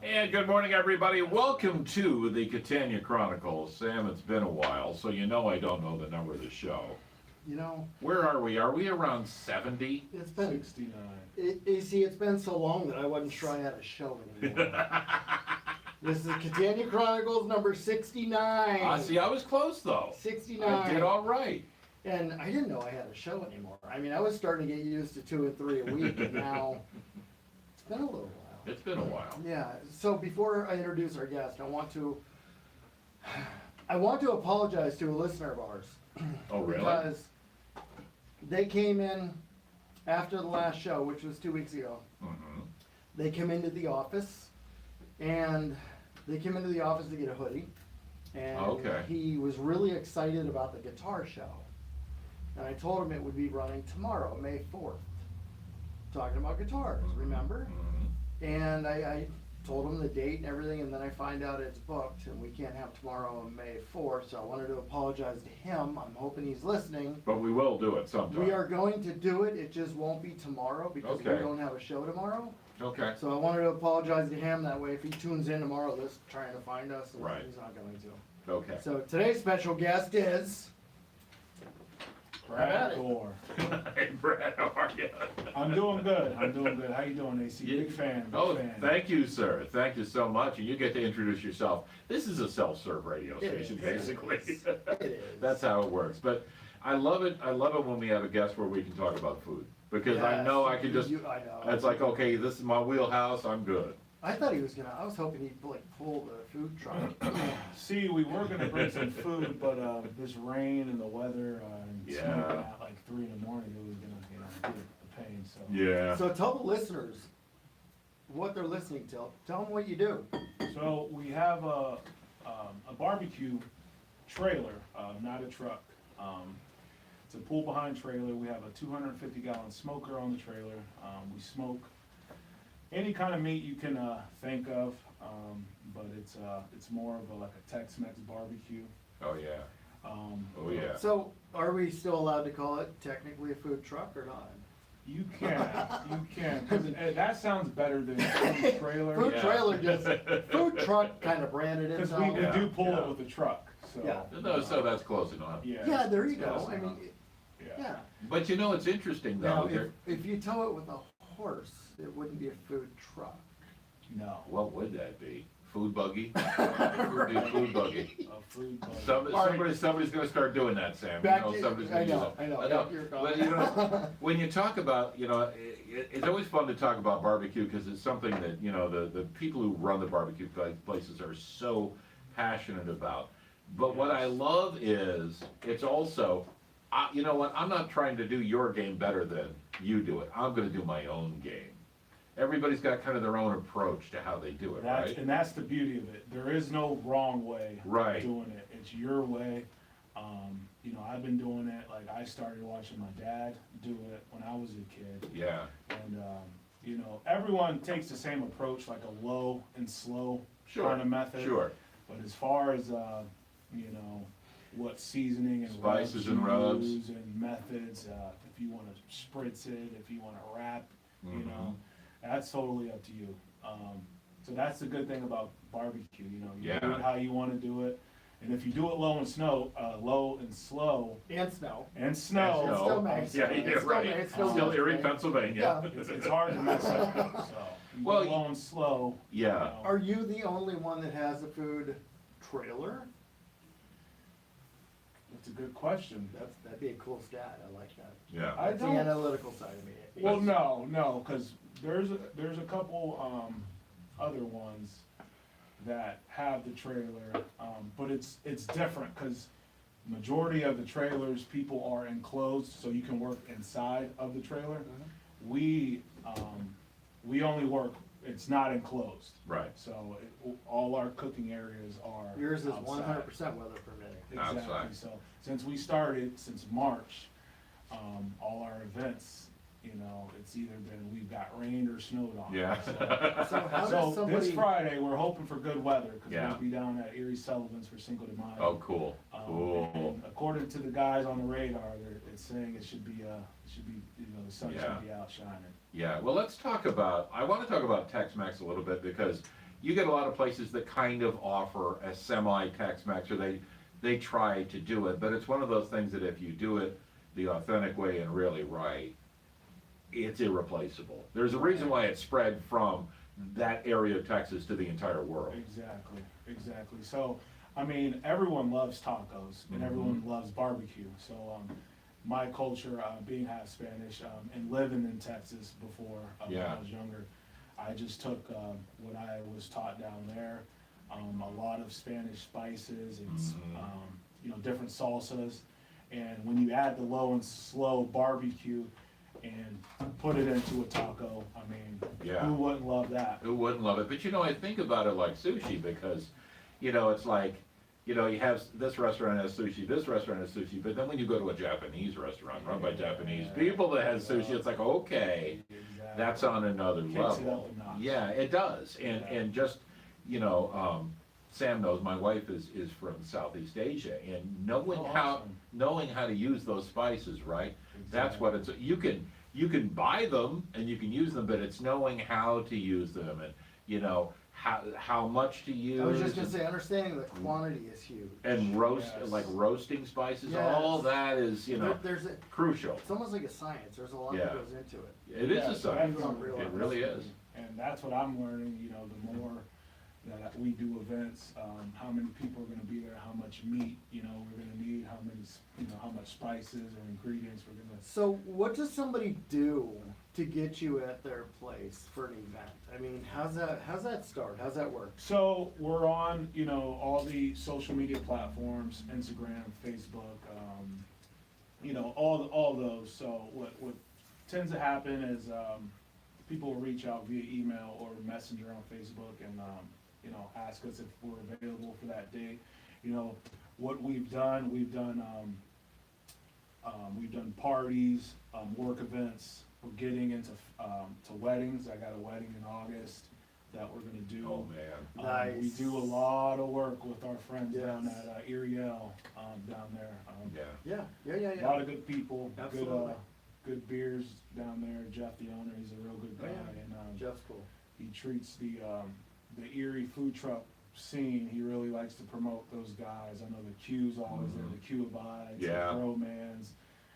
And good morning, everybody. Welcome to the Catania Chronicles. Sam, it's been a while, so you know I don't know the number of the show. You know, Where are we? Are we around 70? it's been 69. You see, it's been so long that I wasn't sure I had a show anymore. This is Catania Chronicles number 69. See, I was close, though. 69. I did all right. And I didn't know I had a show anymore. I mean, I was starting to get used to 2 or 3 a week, and now it's been a little while. It's been a while. Yeah. So before I introduce our guest, I want to apologize to a listener of ours. Oh, really? Because they came in after the last show, which was 2 weeks ago. Mm-hmm. They came into the office, and they came into the office to get a hoodie. And Okay. he was really excited about the guitar show. And I told him it would be running tomorrow, May 4th. Talking about guitars, remember? Mm-hmm. And I told him the date and everything, and then I find out it's booked, and we can't have tomorrow on May 4th, so I wanted to apologize to him. I'm hoping he's listening. But we will do it sometime. We are going to do it, it just won't be tomorrow, because we Okay. don't have a show tomorrow. Okay. So I wanted to apologize to him, that way if he tunes in tomorrow, just trying to find us, and Right. he's not going to. Okay. So today's special guest is... Brad Gore. Hey, Brad, how are you? I'm doing good. How you doing, AC? Big fan. Oh, fan. thank you, sir. Thank you so much. And you get to introduce yourself. This is a self-serve radio It station, is. basically. It is. That's how it works. But I love it. I love it when we have a guest where we can talk about food, because I Yes, know I can just. I know. It's like, okay, this is my wheelhouse. I'm good. I thought he was gonna, I was hoping he'd like pull the food truck. See, we were gonna bring some food, but this rain and the weather and Yeah. snow at like 3 in the morning, it was gonna be a pain. So Yeah. So tell the listeners what they're listening to. Tell them what you do. So we have a barbecue trailer, not a truck. It's a pull behind trailer. We have a 250-gallon smoker on the trailer. We smoke any kind of meat you can think of, but it's more of like a Tex-Mex barbecue. Oh yeah. Um, Oh yeah. So are we still allowed to call it technically a food truck or not? You can, 'cause that sounds better than food trailer. Food Yeah. trailer just, food truck kind of branded Because itself. we Yeah. do pull Yeah. it with a truck, so. Yeah. No, so that's close enough. Yeah. Yeah, there you it's go. close I enough. mean, Yeah. yeah. But you know, it's interesting Now, though. if you tow it with a horse, it wouldn't be a food truck. No, What would that be? Food buggy? It would be a food buggy. a food bug. Somebody's going to start doing that, Sam. Back you know, to- somebody's I going to know, do that. I know. I You're But you know, when you talk about, you know, it's always fun to talk about barbecue because it's something that, you know, the people who run the barbecue places are so passionate about. But what I love is it's also, you know what? I'm not trying to do your game better than you do it. I'm going to do my own game. Everybody's got kind of their own approach to how they do it, right? And that's the beauty of it. There is no wrong way Right. of doing it. It's your way. You know, I've been doing it, like I started watching my dad do it when I was a kid. Yeah. And, you know, everyone takes the same approach, like a low and slow Sure. kind of method. Sure. But as far as, you know, what seasoning and Spices rubs and you rubs. use and methods, if you want to spritz it, if you want to wrap, you Mhm. know, that's totally up to you. So that's the good thing about barbecue, you know, you Yeah. do it how you want to do it. And if you do it low and slow, And snow. and Snow. Still makes Yeah, sense. you're It's still- right. it's Still, still Erie, makes sense. Pennsylvania. Yeah. it's hard to mess up. So you Well, go low and slow. Yeah. you know. Are you the only one that has a food trailer? That's a good question. That'd be a cool stat, I like that. Yeah. I That's the don't- analytical side of me. Well, no, because there's a couple other ones that have the trailer, but it's different because majority of the trailers people are enclosed, so you can work inside of the trailer. We only work. It's not enclosed, Right. so all our cooking areas are Yours is outside. 100% weather permitting. Exactly. Outside. So since we started, since March, all our events, you know, it's either been we've got rained or snowed on. Yeah. So how does So somebody... this Friday, we're hoping for good weather because Yeah. we'll be down at Erie Sullivan's for Cinco de Mayo. Oh, cool. Cool. And according to the guys on the radar, it's saying it should be, you know, the sun Yeah. should be out shining. Yeah. Well, let's talk about, I want to talk about Tex-Mex a little bit because you get a lot of places that kind of offer a semi-Tex-Mex, or they try to do it, but it's one of those things that if you do it the authentic way and really right, it's irreplaceable. There's a reason why it spread from that area of Texas to the entire world. Exactly, exactly. So, I mean, everyone loves tacos and everyone loves barbecue. So, my culture, being half Spanish, and living in Texas before when I was younger, I just took what I was taught down there, a lot of Spanish spices and you know, different salsas, and when you add the low and slow barbecue and put it into a taco, I mean, who wouldn't love that? Who wouldn't love it? But you know, I think about it like sushi, because, you know, it's like, you know, you have this restaurant has sushi, this restaurant has sushi, but then when you go to a Japanese restaurant run by Japanese people that has sushi, it's like, okay, that's on another Kicks it level. up a notch. Yeah, it does. And just, you know, Sam knows my wife is from Southeast Asia, and knowing how to use those spices, right? That's what it's, you can buy them and you can use them, but it's knowing how to use them, and, you know, how much to use. I was just gonna say, understanding the quantity is huge. And like roasting spices, Yes. all that is, you know, There's crucial. it's almost like a science, there's a lot that goes into it. It is a science, definitely. it really is. And that's what I'm learning, you know, the more that we do events, how many people are gonna be there, how much meat, you know, we're gonna need, how many, you know, how much spices or ingredients we're gonna. So what does somebody do to get you at their place for an event? I mean, how's that start? How's that work? So we're on, you know, all the social media platforms, Instagram, Facebook, you know, all those. So what tends to happen is people will reach out via email or messenger on Facebook and you know, ask us if we're available for that date. You know, what we've done parties, work events. We're getting into to weddings. I got a wedding in August that we're gonna do. Oh, man. Nice. We do a lot of work with our friends down Yes. at Eriel, down there. Yeah. A lot of good people, Absolutely. good beers down there. Jeff, the owner, he's a real good guy, and Jeff's cool. he treats the Erie food truck scene. He really likes to promote those guys. I know the Q's always there, the Q Abides, the Bromans,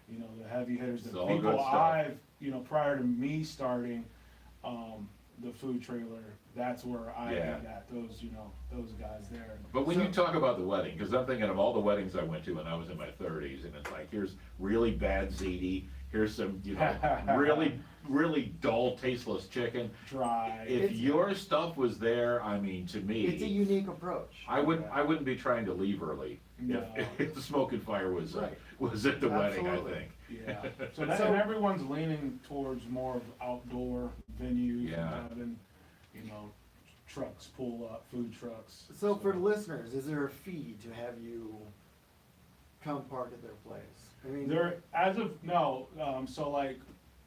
you know, the heavy hitters, It's the all people good stuff. I've, you know, prior to me starting the food trailer, that's where I got those, you know, those guys there. But when you talk about the wedding, because I'm thinking of all the weddings I went to when I was in my 30s, and it's like, here's really bad ziti, here's some, you know, really dull, tasteless chicken. Dry. If your stuff was there, I mean, to me, It's a unique approach. I wouldn't be trying to leave early No. if the smoking fire was Right. was at the wedding, I Absolutely. think. Yeah, so, and everyone's leaning towards more of outdoor venues and having, you know, trucks pull up, food trucks. So for listeners, is there a fee to have you come park at their place? I mean, There, as of, no, so like,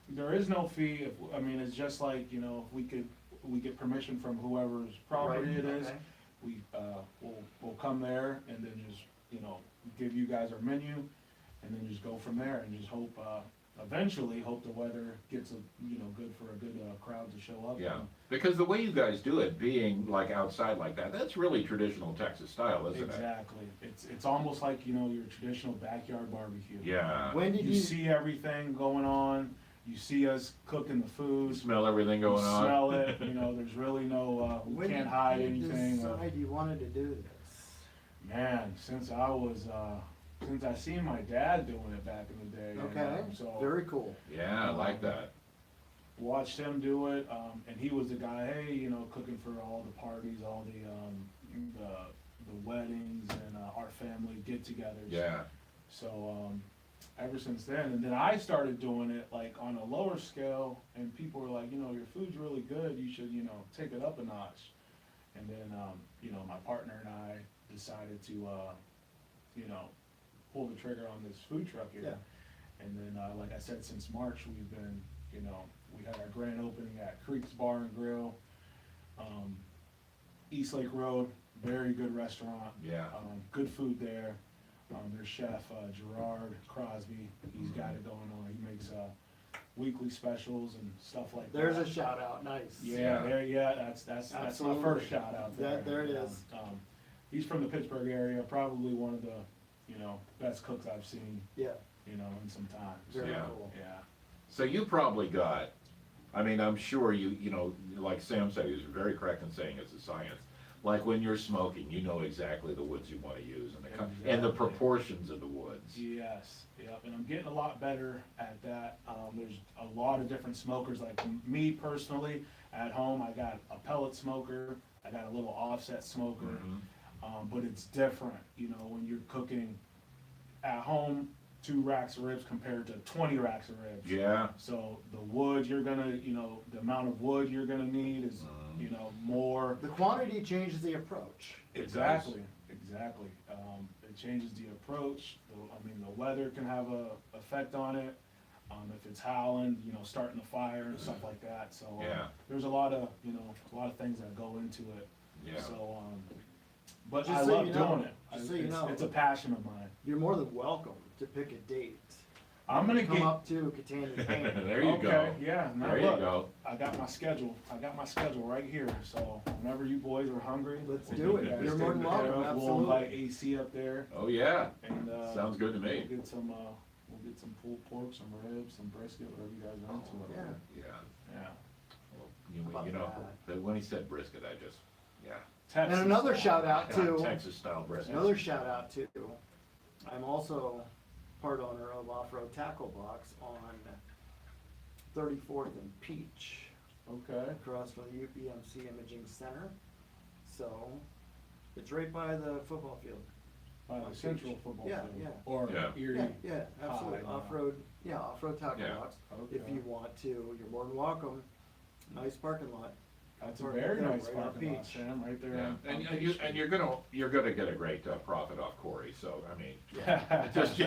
there is no fee, I mean, it's just like, you know, if we get permission from whoever's property right, it is, okay. we'll come there and then just, you know, give you guys our menu, and then just go from there, and just hope, eventually, hope the weather gets, you know, good for a good crowd to show up. Yeah, because the way you guys do it, being like outside like that, that's really traditional Texas style, isn't it? Exactly, it's almost like, you know, your traditional backyard barbecue. Yeah. When did You you see everything going on, you see us cooking the You food, smell everything you going on. smell it, you know, there's really no, we when can't did hide you anything. decide you wanted to do this? Man, since I seen my dad doing it back in the day. Okay, And, so very cool. Yeah, I like that. watched him do it, and he was the guy, hey, you know, cooking for all the parties, all the weddings and our family get-togethers. Yeah. So ever since then, and then I started doing it like on a lower scale, and people were like, you know, your food's really good, you should, you know, take it up a notch. And then, you know, my partner and I decided to, you know, pull the trigger on this food truck here. Yeah. And then, like I said, since March, we've been, you know, we had our grand opening at Creek's Bar and Grill, East Lake Road, very good restaurant. Yeah. Good food there. Their chef, Gerard Crosby, he's got it going on. He makes weekly specials and stuff like that. There's a shout out, nice. Yeah, that's my Absolutely. first shout out there. There it is. He's from the Pittsburgh area, probably one of the, best cooks I've seen, Yeah, in some time. very Yeah. cool. Yeah. So you probably got, I mean, I'm sure like Sam said, he was very correct in saying it's a science. Like when you're smoking, you know exactly the woods you wanna use and and the Exactly. proportions of the woods. Yes, yep, and I'm getting a lot better at that. There's a lot of different smokers, like me personally, at home, I got a pellet smoker, I got a little offset smoker, Mhm. but it's different, when you're cooking at home, 2 racks of ribs compared to 20 racks of ribs. Yeah, So the wood you're gonna, the amount of wood you're gonna need is, more. The quantity changes the approach. it does. Exactly. It changes the approach. The weather can have a effect on it. If it's howling, starting the fire and stuff like that. So Yeah. there's a lot of things that go into it. Yeah. So, but Just I so love you know, doing it. just so you It's- know. It's a passion of mine. You're more than welcome to pick a date. I'm gonna Come get. up to Catania Chronicles. There you go. Okay, yeah. Now There you look, go. I got my schedule right here. So whenever you boys are hungry, Let's we'll do get it. that You're more than taken care welcome, of. We'll absolutely. invite AC up there Oh, yeah, and, sounds good to me. We'll get some pulled pork, some ribs, some brisket, whatever you guys are into. Yeah. Yeah. Yeah. You know, but when he said brisket, I just, yeah. Texas And another style. shout out to, Texas style brisket. another shout out to, I'm also part owner of Off-Road Tackle Box on 34th and Peach, Okay. across from the UPMC Imaging Center. So, it's right by the football field. By the central football Yeah, field. yeah. Or Yeah. Erie. Yeah, absolutely, High. off-road, off-road tackle Yeah. box. Okay. If you want to, you're more than welcome. Nice parking lot. That's a Park very right nice there, right on parking lot, Peach. Sam, right there. Yeah, on and Peach you, Street. and you're gonna get a great profit off Corey, so, I mean, Yeah. just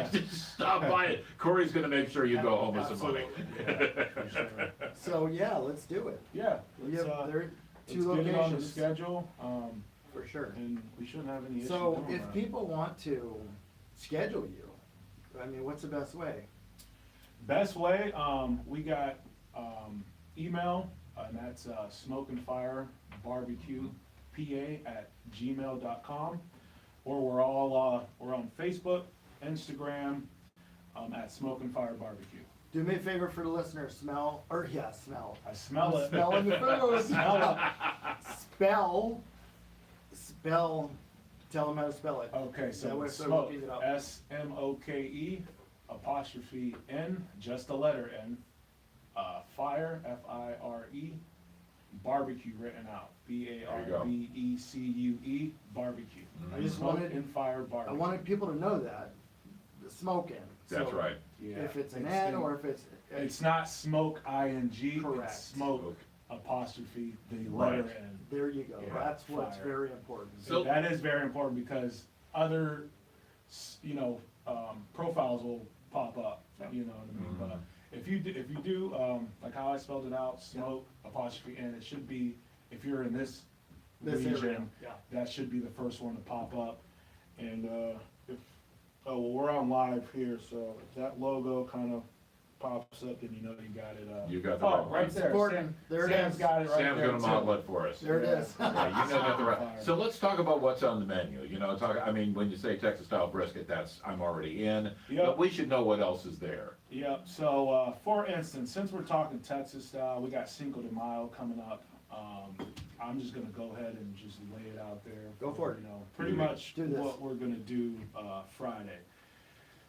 stop by it. Corey's gonna make sure you go home with some money. Yeah, for sure. So, yeah, let's do it. Yeah, We let's, have, there are let's 2 get it on the locations, schedule, for sure. and we shouldn't have any issue So, doing if that. people want to schedule you, I mean, what's the best way? Best way, we got, email, and that's, smoke and fire barbecue pa@gmail.com, or we're on Facebook, Instagram, at Smoke and Fire Barbecue. Do me a favor for the listener, smell. I smell it. Smelling the food. Smell it. Spell, tell them how to spell it. Okay, That so way it's they're smoke, looking it up. SMOKE, apostrophe N, just the letter N, fire, FIRE, barbecue written out, BARBECUE, barbecue. I just Smoke wanted- and fire I barbecue. wanted people to know that, the smoking. That's So, right. Yeah. If it's an N or if it's. It's not smoke ING, Correct. it's smoke apostrophe, the letter Right. N. There you go, Yeah, that's what's fire. very important. So- That is very important because other, profiles will pop up, you know what I mean? Mhm. But if you do, like how I spelled it out, smoke apostrophe N, it should be, if you're in this This area, region, yeah. that should be the first one to pop up. And, we're on live here, so if that logo kind of pops up, then you know you got it, You got the oh, right one. right there, Important. Sam, There it Sam's is. got it right there. Sam's gonna too. model it for us. There it is. Yeah, you know got the right. Fire. So let's talk about what's on the menu, I mean, when you say Texas style brisket, I'm already in, Yep. but we should know what else is there. Yep, so, for instance, since we're talking Texas style, we got Cinco de Mayo coming up. I'm just gonna go ahead and just lay it out there. Go for it. Pretty much Do this. what we're gonna do, Friday.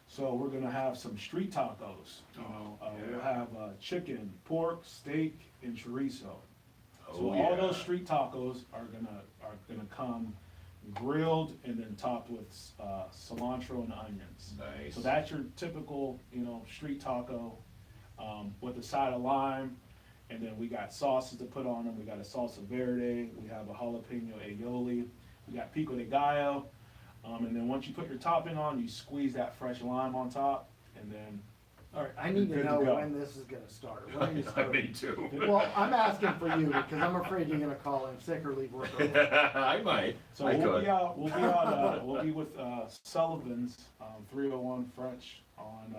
So we're gonna have some street tacos, we'll yeah. have, chicken, pork, steak, and chorizo. So Oh, all yeah. those street tacos are gonna come grilled and then topped with, cilantro and onions. Nice. So that's your typical, street taco, with a side of lime, and then we got sauces to put on them. We got a salsa verde, we have a jalapeno aioli, we got pico de gallo, and then once you put your topping on, you squeeze that fresh lime on top, and then, Alright, I need to Good to know go. when this is gonna start. When are you I starting? me too. Well, I'm asking for you, because I'm afraid you're gonna call in sick or leave work early. I might, so I we'll could. be out, we'll be with, Sullivan's, 301 French on,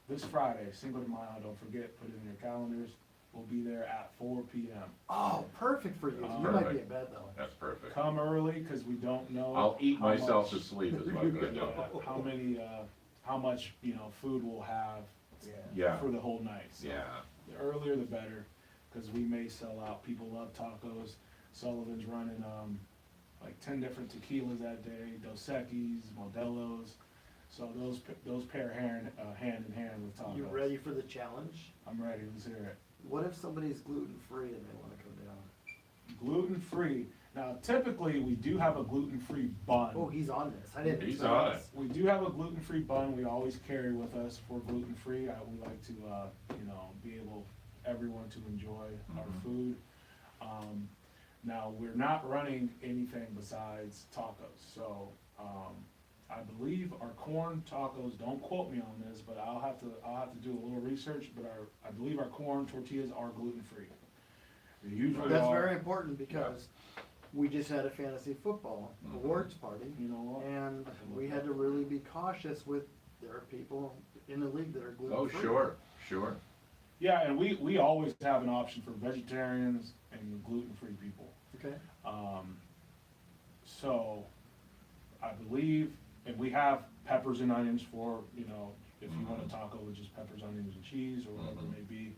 this Friday, Cinco de Mayo, don't forget, put it in your calendars. We'll be there at 4 p.m. Oh, perfect for you. You might be Perfect. in bed though. That's perfect. Come early, cause we don't know. I'll eat how myself to much- sleep is what I'm gonna do. how many, how much, food we'll have Yeah, for the whole night. So yeah, the earlier the better, cause we may sell out. People love tacos. Sullivan's running, like 10 different tequilas that day, Dos Equis, Modelos. So those pair hand in hand with tacos. You ready for the challenge? I'm ready, let's hear it. What if somebody's gluten-free and they wanna come down? Gluten-free. Now typically, we do have a gluten-free bun. Oh, he's on this. I didn't. He's expect on this. We do have a gluten-free bun we always carry with us for gluten-free. We like to, be able, everyone to enjoy our Mhm. food. Now, we're not running anything besides tacos, so, I believe our corn tacos, don't quote me on this, but I'll have to do a little research, but I believe our corn tortillas are gluten-free. They usually That's are. very important because we just had a fantasy football Mhm. awards party. You know what? And we had to really be cautious with, there are people in the league that are oh, gluten-free. sure, Yeah, and we always have an option for vegetarians and gluten-free people. Okay, So, I believe, and we have peppers and onions for, if you want a taco with just peppers, onions, and cheese, or whatever it may be.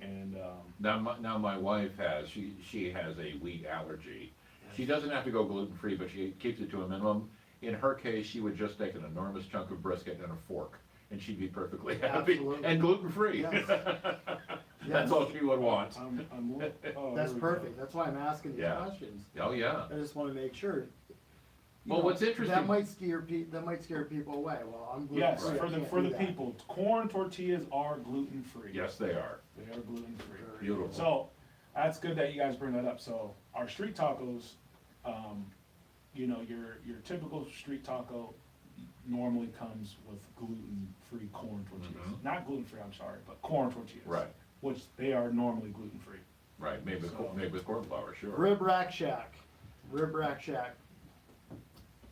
And, Now my wife has, she has a wheat allergy. She doesn't have to go gluten-free, but she keeps it to a minimum. In her case, she would just take an enormous chunk of brisket and a fork, and she'd be perfectly happy, Absolutely. and gluten-free. Yes. That's Yes. all she would want. oh, that's here we go. perfect, that's why I'm asking these Yeah. questions. Oh, yeah. I just wanna make sure. You Well, know, what's interesting- That might scare people away, well, I'm Yes, gluten-free, I for the, can't for do the that. people, corn tortillas are gluten-free. Yes, they are. They are gluten-free. Beautiful. So, that's good that you guys bring that up. So, our street tacos, your typical street taco normally comes with gluten-free corn tortillas. Mhm. Not gluten-free, I'm sorry, but corn tortillas. Right, Which they are normally gluten-free. right, made with, So- made with corn flour, sure. Rib Rack Shack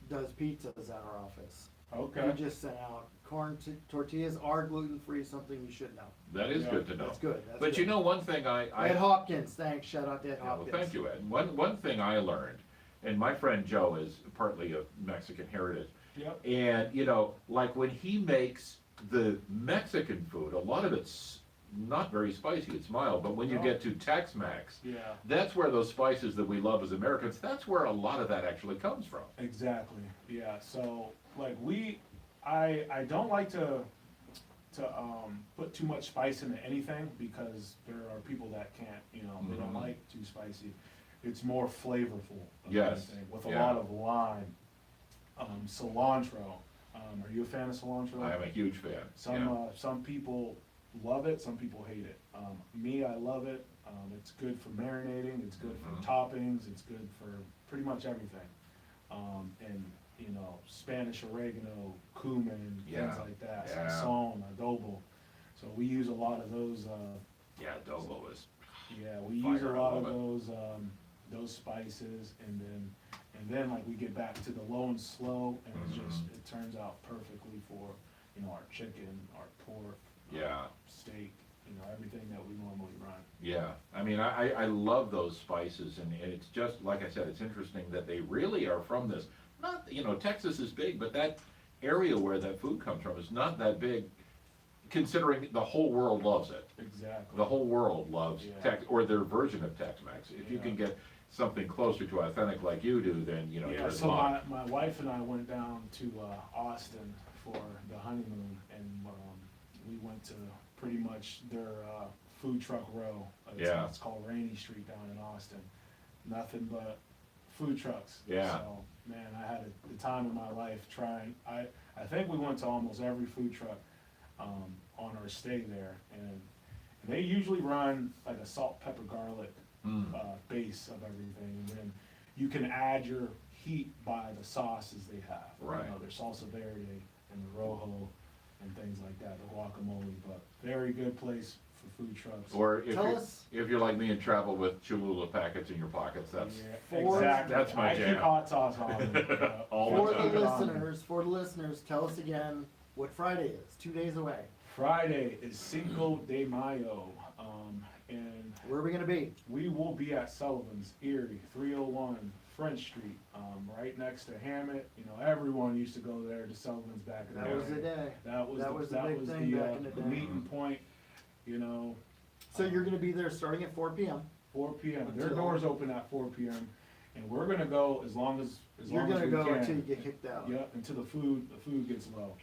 does pizzas at our office. Okay. We just sent out tortillas are gluten-free, something you should know. That is Yeah, good to know. That's good, that's But good. you know, one thing I. Ed Hopkins, thanks, shout out to Ed Yeah, well, Hopkins. thank you, Ed. One thing I learned, and my friend Joe is partly of Mexican heritage, Yep. and like when he makes the Mexican food, a lot of it's not very spicy, it's mild, but when you No. get to Tex-Mex, Yeah, that's where those spices that we love as Americans, that's where a lot of that actually comes from. exactly. Yeah, so, like, I don't like to put too much spice into anything because there are people that can't, they don't Mhm. like too spicy. It's more flavorful of Yes, anything, with a yeah. lot of lime, cilantro. Are you a fan of cilantro? I am a huge fan, yeah. Some people love it, some people hate it. Me, I love it. It's good for marinating, it's good for Mhm. toppings, it's good for pretty much everything. And, Spanish oregano, cumin, Yeah, things like that, yeah. sazon, adobo. So we use a lot of those, Yeah, adobo is, yeah, we Fire, use a I lot of love those spices, and then like we get back to the low and slow, and Mhm. it turns out perfectly for, our chicken, our pork, yeah. steak, everything that we normally run. Yeah, I mean, I love those spices, and it's just, like I said, it's interesting that they really are from this, not, Texas is big, but that area where that food comes from is not that big, considering the whole world loves it. Exactly. The whole world loves Yeah. or their version of Tex-Mex. If you Yeah. can get something closer to authentic like you do, then, you're Yeah, in so luck. my wife and I went down to Austin for the honeymoon, and we went to pretty much their food truck row. Yeah. It's called Rainy Street down in Austin. Nothing but food trucks. Yeah. So, man, I had the time of my life trying. I think we went to almost every food truck on our stay there, and they usually run like a salt, pepper, garlic Mm. base of everything, and then you can add your heat by the sauces they have. Right. Their salsa verde and the rojo and things like that, the guacamole, but very good place for food trucks. Or if Tell you're, us- if you're like me and travel with Cholula packets in your pockets, that's, Yeah, For- exactly. That's my I keep jam. hot sauce on me. All For the the time. listeners, tell us again what Friday is, 2 days away. Friday is Cinco de Mayo, and Where are we gonna be? we will be at Sullivan's, Erie, 301 French Street, right next to Hammett. You know, everyone used to go there to Sullivan's back in the day. That was the day. That was That was the big thing back in the the day. meeting point, you know. So you're gonna be there starting at 4 p.m. 4 p.m. Their Until- doors open at 4 p.m. and we're gonna go as long as You're long as gonna we go can. until you get kicked out. Yep, until the food gets low.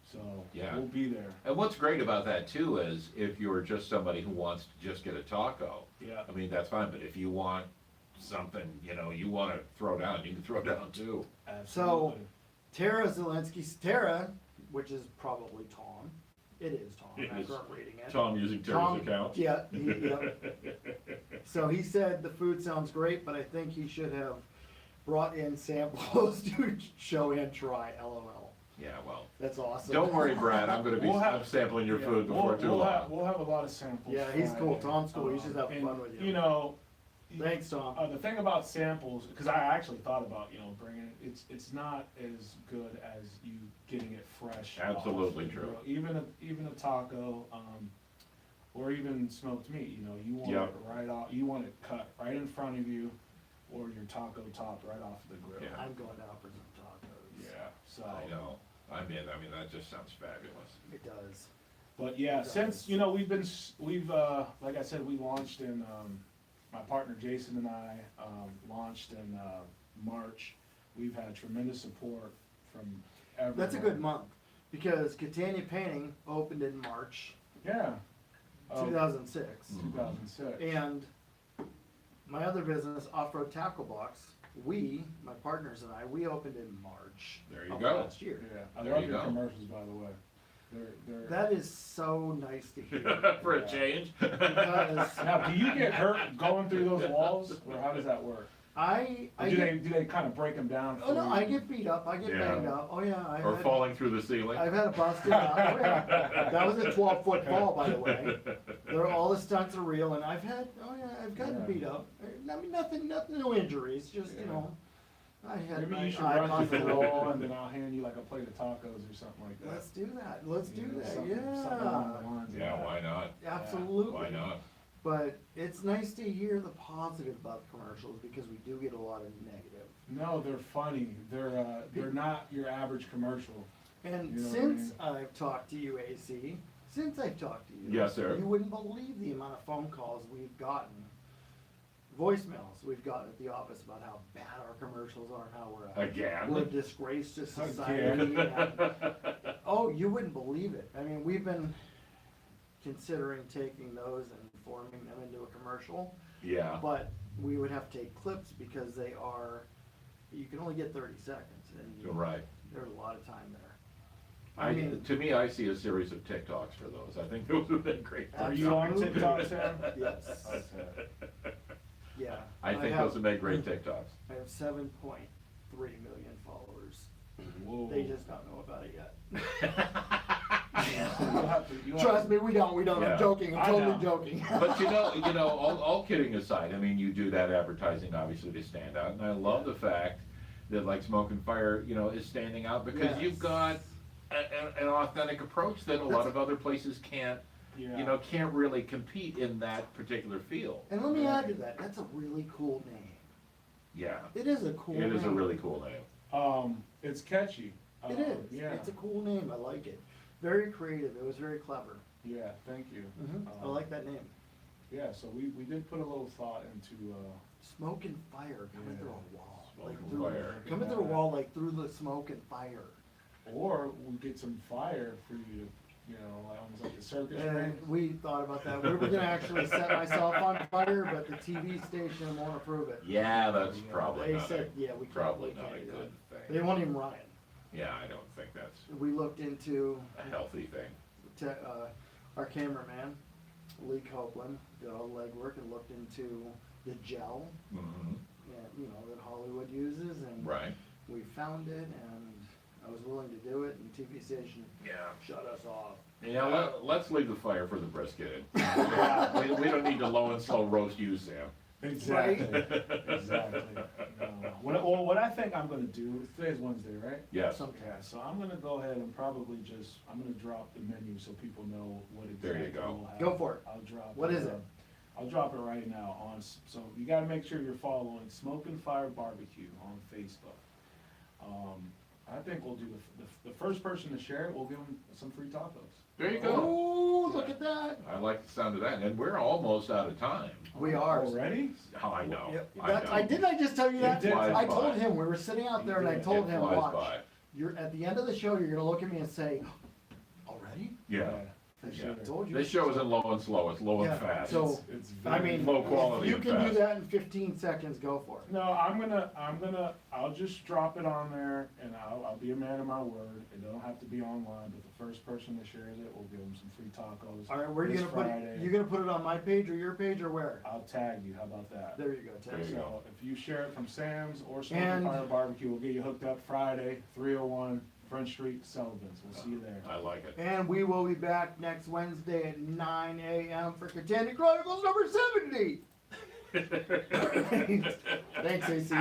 So Yeah. we'll be there. And what's great about that too is if you're just somebody who wants to just get a taco, Yeah. I mean, that's fine, but if you want something, you know, you wanna throw down, you can throw down too. Absolutely. Tara Tara, which is probably Tom. It is Tom, It is. after I'm reading it. Tom using Tara's account. Yeah, yeah. So he said the food sounds great, but I think he should have brought in samples to show and try, LOL. Yeah, well, That's awesome. don't worry, Brad, I'm gonna be, We'll have- I'm sampling your Yeah, food before too we'll have, long. we'll have a lot of samples. Yeah, he's cool. Friday. Tom's cool. He should have And, fun with you. You know, Thanks, Tom. the thing about samples, because I actually thought about, you know, bringing it, it's not as good as you getting it fresh. off Absolutely the true. grill. Even a taco, or even smoked meat, you know, you want Yep. it right off, you want it cut right in front of you, or your taco topped right off the grill. Yeah. I'm going out for some tacos. Yeah, so. I know, I mean, that just sounds fabulous. It does. But yeah, It since, does. you know, we've, like I said, we launched in, my partner Jason and I, launched in, March. We've had tremendous support from everyone. That's a good month because Catania Painting opened in March Yeah. 2006. 2006. And my other business, Off-Road Tackle Box, my partners and I, we opened in March There you of go. last year. Yeah, I There love you your go. commercials, by the way. They're. That is so nice to hear. For a change. Because Now, do you get hurt going through those walls, or how does that work? I Or get, do they kind of break them down? oh no, for I you? get beat up, I get Yeah. banged up, oh yeah, Or falling through the ceiling. I've had a busted out, oh yeah. That was a 12-foot fall, by the way. All the stunts are real, and I've gotten Yeah. beat up. I mean, nothing, no injuries, just, you Yeah. know, I had Maybe my you should eye run through the busted. wall, and then I'll hand you like a plate of tacos or something like that. Let's do that, let's do You know, that, something along the yeah. lines of Yeah, that. why not? Absolutely. Why not? But it's nice to hear the positive about the commercials, because we do get a lot of negative. No, they're funny. They're not your average commercial. And You know what I since I've talked to you, AC, since I've talked to you. Yes, sir. You wouldn't believe the amount of phone calls we've gotten, voicemails we've gotten at the office about how bad our commercials are and how we're a Again? disgrace to society. and- oh, you wouldn't believe it. I mean, we've been considering taking those and forming them into a commercial, Yeah. but we would have to take clips because you can only get 30 seconds, and You're right. there's a lot of time there. I mean, To me, I see a series of TikToks for those. I think those would be great. Are you on Absolutely. TikTok, Sam? yes, Okay. yeah. I think have- those would make great TikToks. I have 7.3 million followers. Whoa. They just don't know about it yet. You'll have to- Trust me, we don't. Yeah. I'm joking. I'm I totally know. joking. But all kidding aside, I mean, you do that advertising obviously to stand out, and I love the fact that like Smoke and Fire, is standing out because Yes. you've got an authentic approach that a lot of other places can't really compete in that particular field. And let me add to that. That's a really cool name. Yeah, It is a cool name. it is a really cool name. It's catchy. It is. Yeah. It's a cool name. I like it. Very creative. It was very clever. Yeah, thank you. I like that name. Yeah, so we did put a little thought into, Smoke and fire coming Yeah. through a wall. Smoke Like and through, fire. coming through a wall like through the smoke and fire. or we'll get some fire for you to, like almost like the circus ring. And we thought about that. We were gonna actually set myself on fire, but the TV station won't approve it. Yeah, that's Yeah. probably They not said, yeah, we probably probably not a can't do good it. thing. They won't even run it. Yeah, I don't think that's We looked into, a healthy thing. our cameraman, Lee Copeland, did all the legwork and looked into the gel, Mhm. that Hollywood uses, and Right. we found it, and I was willing to do it, and TV station Yeah. shut us off. Yeah, let's leave the fire for the brisket. We don't need to low and slow roast you, Sam. Exactly, exactly. No. What I think I'm gonna do, today's Wednesday, right? Yes, Sometime. Yeah, so I'm gonna go ahead and probably just, I'm gonna drop the menu so people know what There you exactly go. we'll have. Go for it. I'll drop. What is it? I'll drop it right now so you gotta make sure you're following Smoke and Fire Barbecue on Facebook. I think we'll do the first person to share it, we'll give them some free tacos. there you go. Ooh, look at that. I like the sound of that, and we're almost out of time. We are. Already? Oh, I know, Yep. I That, know. didn't I just tell you that? did. I Flies told by. him, we were sitting out there and I did. told It him, flies watch, by. you're, at the end of the show, you're gonna look at me and say, already? Yeah, I Yeah. should've told you. this show isn't low and slow, it's low and Yeah, fast. so- It's I very mean, low quality you and can do fast. that in 15 seconds, go for it. No, I'll just drop it on there and I'll be a man of my word. It don't have to be online, but the first person that shares it, we'll give them some free tacos. Alright, where are you this gonna put it? Friday. You gonna put it on my page or your page or where? I'll tag you, how about that? There you go, There Ted. you go. So if you share it from Sam's or Smoke and And- Fire Barbecue, we'll get you hooked up Friday, 301 French Street, Sullivan's. We'll see you there. I like it. And we will be back next Wednesday at 9 a.m. for Catania Chronicles number 70. Thanks, AC.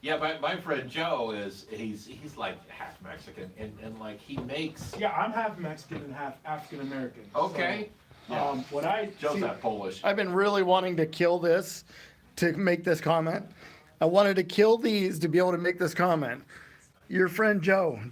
Yeah, my friend Joe he's like half Mexican, and like he makes, Yeah, I'm half Mexican and half African American. okay, So, what I Joe's see- not Polish. I've been really wanting to kill this to make this comment. I wanted to kill these to be able to make this comment. Your friend Joe.